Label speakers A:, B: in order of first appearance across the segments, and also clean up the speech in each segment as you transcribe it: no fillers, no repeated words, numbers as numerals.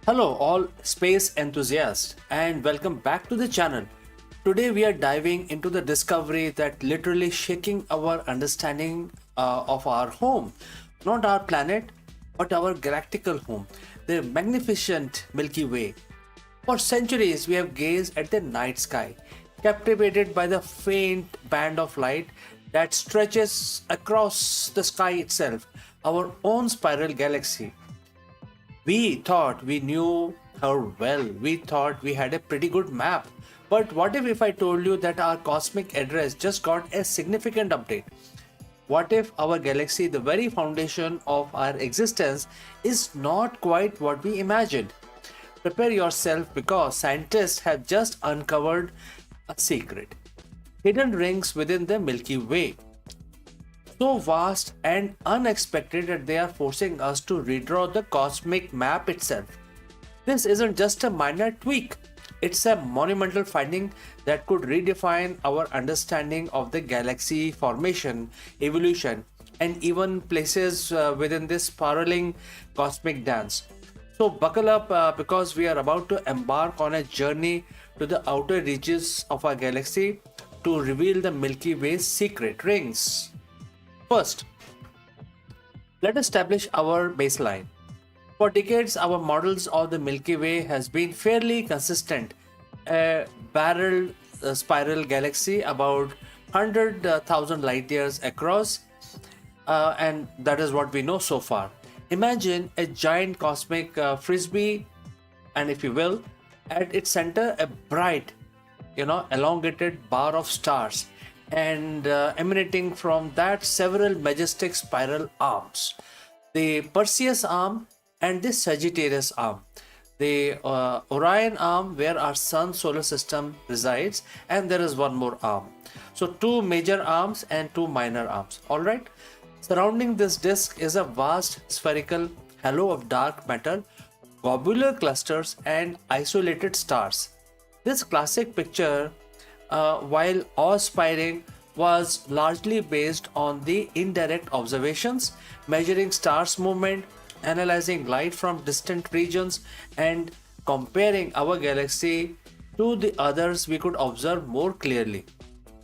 A: Hello, all space enthusiasts, and welcome back to the channel. Today, we are diving into the discovery that literally shaking our understanding of our home, not our planet, but our galactical home, the magnificent Milky Way. For centuries, we have gazed at the night sky, captivated by the faint band of light that stretches across the sky itself, our own spiral galaxy. We thought we knew her well. We thought we had a pretty good map. But what if I told you that our cosmic address just got a significant update? What if our galaxy, the very foundation of our existence, is not quite what we imagined? Prepare yourself because scientists have just uncovered a secret. Hidden rings within the Milky Way, so vast and unexpected that they are forcing us to redraw the cosmic map itself. This isn't just a minor tweak, it's a monumental finding that could redefine our understanding of the galaxy formation, evolution, and even places within this spiraling cosmic dance. So, buckle up because we are about to embark on a journey to the outer reaches of our galaxy to reveal the Milky Way's secret rings. First, let's establish our baseline. For decades, our models of the Milky Way has been fairly consistent. A barrel spiral galaxy about 100,000 light years across, and that is what we know so far. Imagine a giant cosmic frisbee, and if you will, at its center, a bright, elongated bar of stars, and emanating from that several majestic spiral arms, the Perseus arm and the Sagittarius arm, the Orion arm where our sun solar system resides, and there is one more arm. So two major arms and two minor arms. All right. Surrounding this disk is a vast spherical halo of dark matter, globular clusters, and isolated stars. This classic picture, while awe-inspiring, was largely based on the indirect observations, measuring stars' movement, analyzing light from distant regions, and comparing our galaxy to the others we could observe more clearly.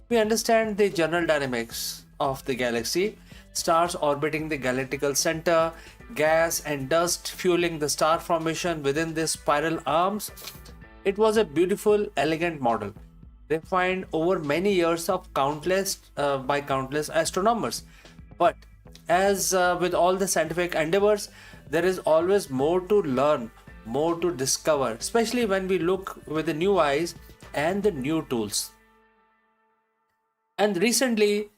A: We understand the general dynamics of the galaxy, stars orbiting the galactical center, gas and dust fueling the star formation within the spiral arms. It was a beautiful, elegant model, refined over many years of countless astronomers. But as with all the scientific endeavors, there is always more to learn, more to discover, especially when we look with the new eyes and the new tools. And recently,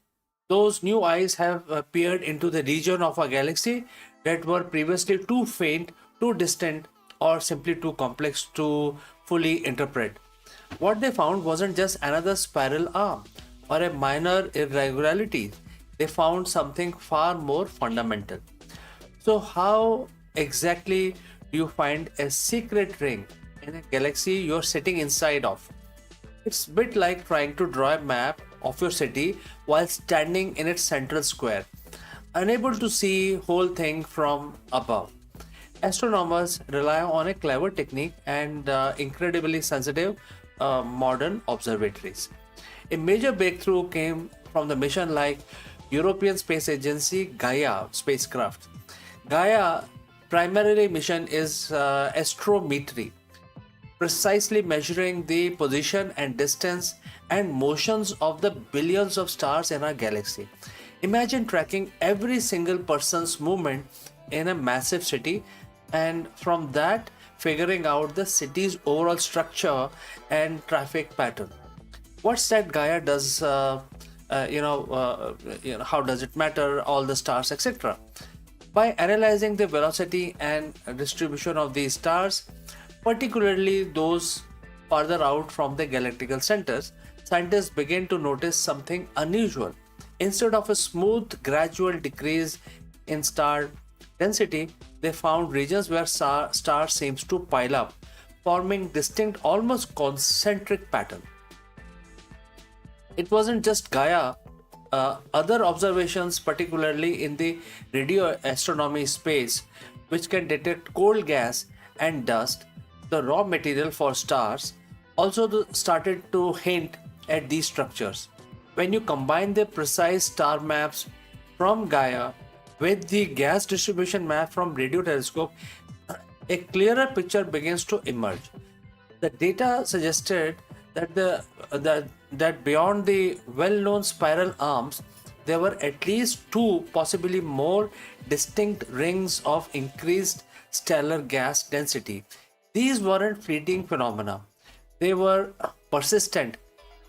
A: those new eyes have peered into the region of our galaxy that were previously too faint, too distant, or simply too complex to fully interpret. What they found wasn't just another spiral arm or a minor irregularity. They found something far more fundamental. So, how exactly do you find a secret ring in a galaxy you're sitting inside of? It's a bit like trying to draw a map of your city while standing in its central square, unable to see whole thing from above. Astronomers rely on a clever technique and incredibly sensitive modern observatories. A major breakthrough came from the mission like European Space Agency Gaia spacecraft. Gaia primarily mission is astrometry, precisely measuring the position and distance and motions of the billions of stars in our galaxy. Imagine tracking every single person's movement in a massive city, and from that figuring out the city's overall structure and traffic pattern. What's that Gaia does? How does it matter? All the stars, etc. By analyzing the velocity and distribution of these stars, particularly those farther out from the galactical centers, scientists began to notice something unusual. Instead of a smooth, gradual decrease in star density, they found regions where stars seems to pile up, forming distinct, almost concentric pattern. It wasn't just Gaia. Other observations, particularly in the radio astronomy space, which can detect cold gas and dust, the raw material for stars, also started to hint at these structures. When you combine the precise star maps from Gaia with the gas distribution map from radio telescope, a clearer picture begins to emerge. The data suggested that that beyond the well-known spiral arms, there were at least two, possibly more, distinct rings of increased stellar gas density. These weren't fleeting phenomena; they were persistent,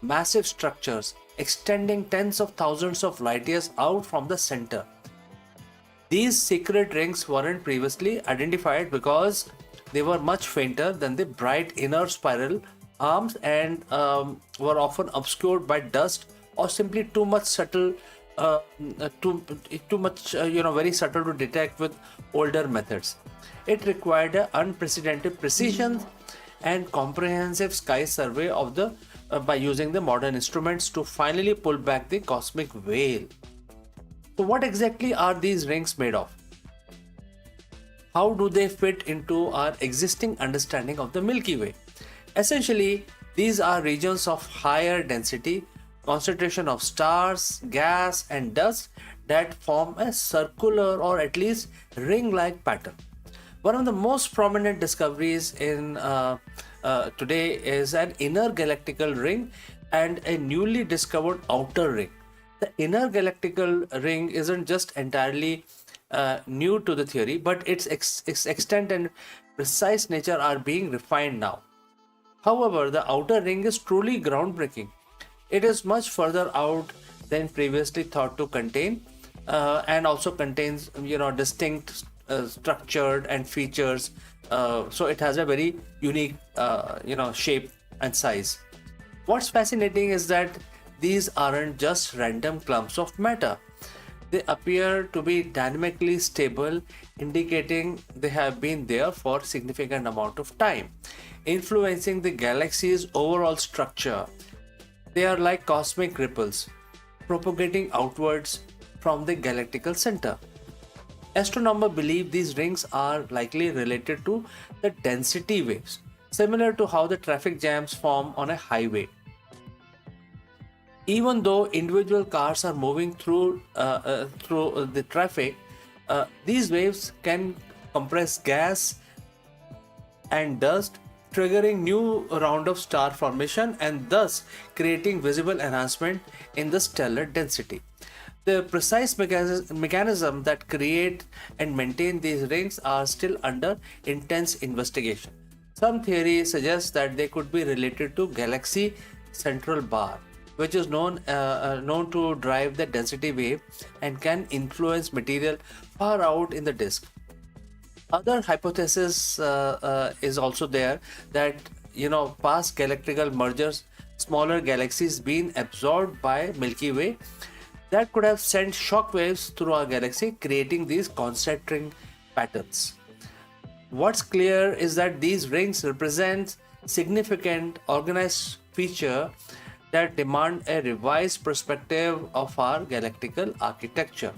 A: massive structures extending tens of thousands of light years out from the center. These secret rings weren't previously identified because they were much fainter than the bright inner spiral arms and were often obscured by dust or simply too much subtle, uh, too much, very subtle to detect with older methods. It required an unprecedented precision and comprehensive sky survey of the by using the modern instruments to finally pull back the cosmic veil. So, what exactly are these rings made of? How do they fit into our existing understanding of the Milky Way? Essentially, these are regions of higher density, concentration of stars, gas, and dust that form a circular or at least ring like pattern. One of the most prominent discoveries in today is an inner galactical ring and a newly discovered outer ring. The inner galactical ring isn't just entirely new to the theory, but its extent and precise nature are being refined now. However, the outer ring is truly groundbreaking. It is much further out than previously thought to contain, and also contains distinct structured and features. So it has a very unique shape and size. What's fascinating is that these aren't just random clumps of matter. They appear to be dynamically stable, indicating they have been there for significant amount of time, influencing the galaxy's overall structure. They are like cosmic ripples, propagating outwards from the galactical center. Astronomers believe these rings are likely related to the density waves, similar to how the traffic jams form on a highway. Even though individual cars are moving through the traffic, these waves can compress gas and dust, triggering new round of star formation and thus creating visible enhancement in the stellar density. The precise mechanism that create and maintain these rings are still under intense investigation. Some theories suggest that they could be related to galaxy central bar, which is known to drive the density wave and can influence material far out in the disk. Other hypothesis is also there that past galactical mergers, smaller galaxies being absorbed by Milky Way, that could have sent shock waves through our galaxy, creating these concentric patterns. What's clear is that these rings represent significant organized feature that demand a revised perspective of our galactical architecture.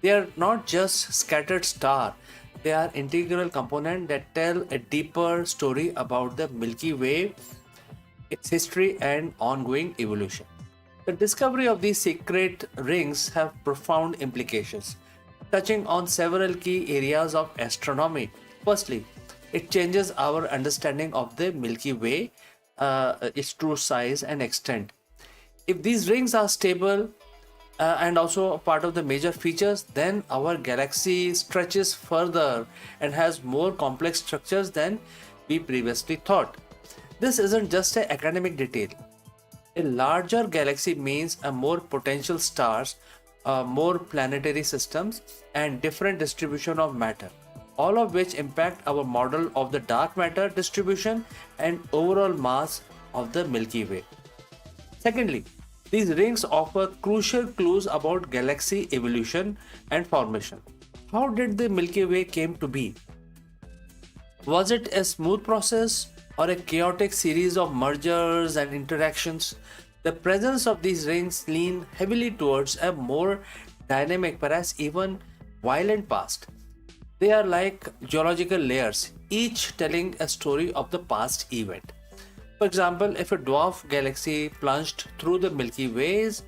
A: They are not just scattered stars, they are integral components that tell a deeper story about the Milky Way, its history and ongoing evolution. The discovery of these secret rings have profound implications, touching on several key areas of astronomy. Firstly, it changes our understanding of the Milky Way, its true size and extent. If these rings are stable and also a part of the major features, then our galaxy stretches further and has more complex structures than we previously thought. This isn't just an academic detail. A larger galaxy means a more potential stars, more planetary systems, and different distribution of matter, all of which impact our model of the dark matter distribution and overall mass of the Milky Way. Secondly, these rings offer crucial clues about galaxy evolution and formation. How did the Milky Way came to be? Was it a smooth process or a chaotic series of mergers and interactions? The presence of these rings lean heavily towards a more dynamic, perhaps even violent past. They are like geological layers, each telling a story of the past event. For example, if a dwarf galaxy plunged through the Milky Way's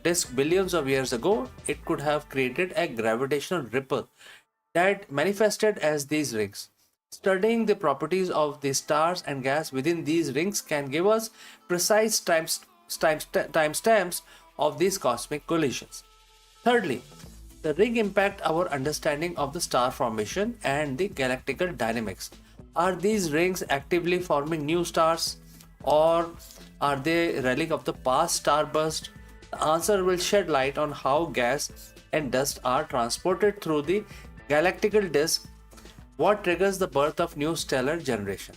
A: disk billions of years ago, it could have created a gravitational ripple that manifested as these rings. Studying the properties of the stars and gas within these rings can give us precise timestamps of these cosmic collisions. Thirdly, the ring impact our understanding of the star formation and the galactical dynamics. Are these rings actively forming new stars, or are they relic of the past starburst? The answer will shed light on how gas and dust are transported through the galactical disk, what triggers the birth of new stellar generation.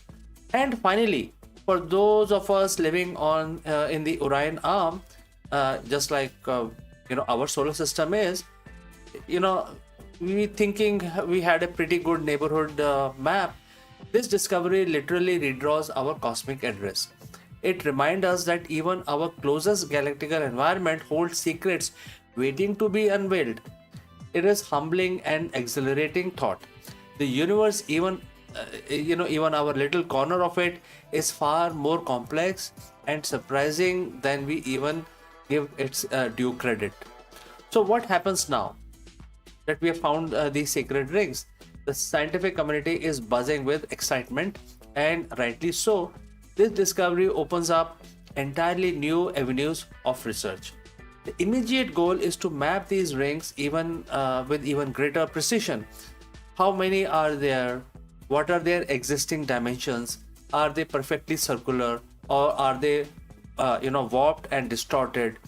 A: And finally, for those of us living on in the Orion arm, just like our solar system is, you know, we thinking we had a pretty good neighborhood map. This discovery literally redraws our cosmic address. It reminds us that even our closest galactical environment holds secrets waiting to be unveiled. It is humbling and exhilarating thought. The universe, even our little corner of it, is far more complex and surprising than we even give its due credit. So, what happens now that we have found these sacred rings? The scientific community is buzzing with excitement, and rightly so. This discovery opens up entirely new avenues of research. The immediate goal is to map these rings even with even greater precision. How many are there? What are their existing dimensions? Are they perfectly circular, or are they, warped and distorted?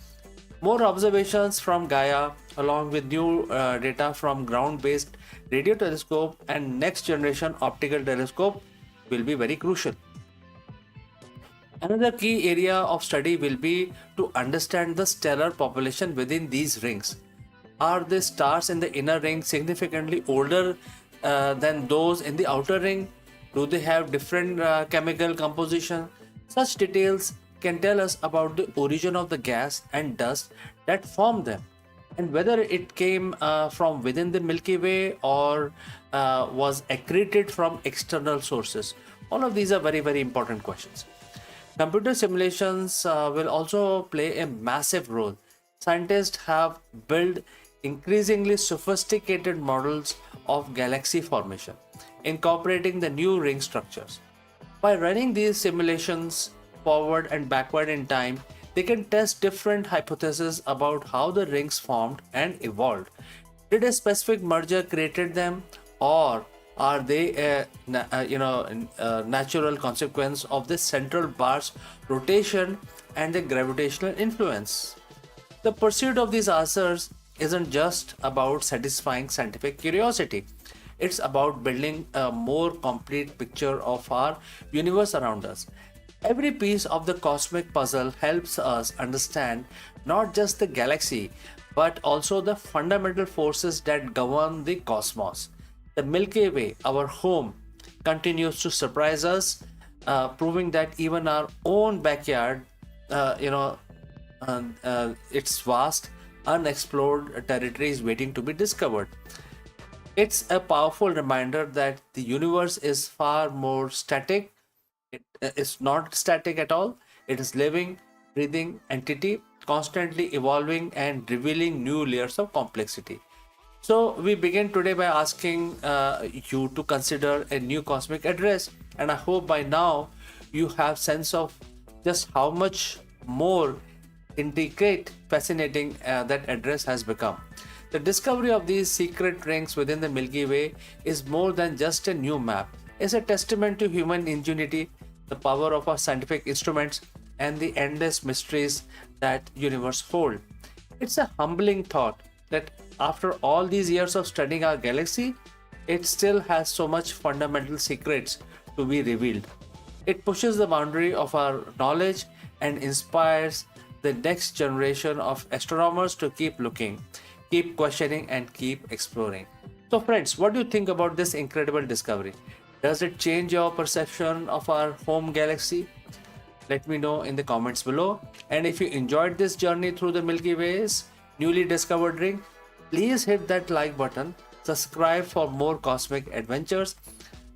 A: More observations from Gaia, along with new data from ground-based radio telescope and next-generation optical telescope, will be very crucial. Another key area of study will be to understand the stellar population within these rings. Are the stars in the inner ring significantly older than those in the outer ring? Do they have different chemical composition? Such details can tell us about the origin of the gas and dust that form them, and whether it came from within the Milky Way or was accreted from external sources. All of these are very, very important questions. Computer simulations will also play a massive role. Scientists have built increasingly sophisticated models of galaxy formation, incorporating the new ring structures. By running these simulations forward and backward in time, they can test different hypotheses about how the rings formed and evolved. Did a specific merger created them, or are they a natural consequence of the central bar's rotation and the gravitational influence? The pursuit of these answers isn't just about satisfying scientific curiosity. It's about building a more complete picture of our universe around us. Every piece of the cosmic puzzle helps us understand not just the galaxy, but also the fundamental forces that govern the cosmos. The Milky Way, our home, continues to surprise us, proving that even our own backyard, its vast, unexplored territory is waiting to be discovered. It's a powerful reminder that the universe is far more static. It is not static at all. It is living, breathing entity, constantly evolving and revealing new layers of complexity. So we begin today by asking you to consider a new cosmic address, and I hope by now you have sense of just how much more intricate, fascinating that address has become. The discovery of these secret rings within the Milky Way is more than just a new map. It's a testament to human ingenuity, the power of our scientific instruments, and the endless mysteries that universe hold. It's a humbling thought that after all these years of studying our galaxy, it still has so much fundamental secrets to be revealed. It pushes the boundary of our knowledge and inspires the next generation of astronomers to keep looking, keep questioning, and keep exploring. So, friends, what do you think about this incredible discovery? Does it change your perception of our home galaxy? Let me know in the comments below. And if you enjoyed this journey through the Milky Way's newly discovered ring, please hit that like button subscribe for more cosmic adventures,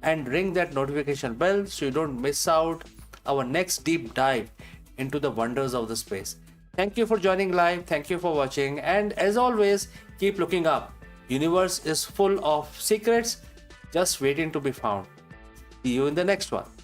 A: and ring that notification bell so you don't miss out our next deep dive into the wonders of the space. Thank you for joining live. Thank you for watching. And as always, keep looking up. Universe is full of secrets just waiting to be found. See you in the next one.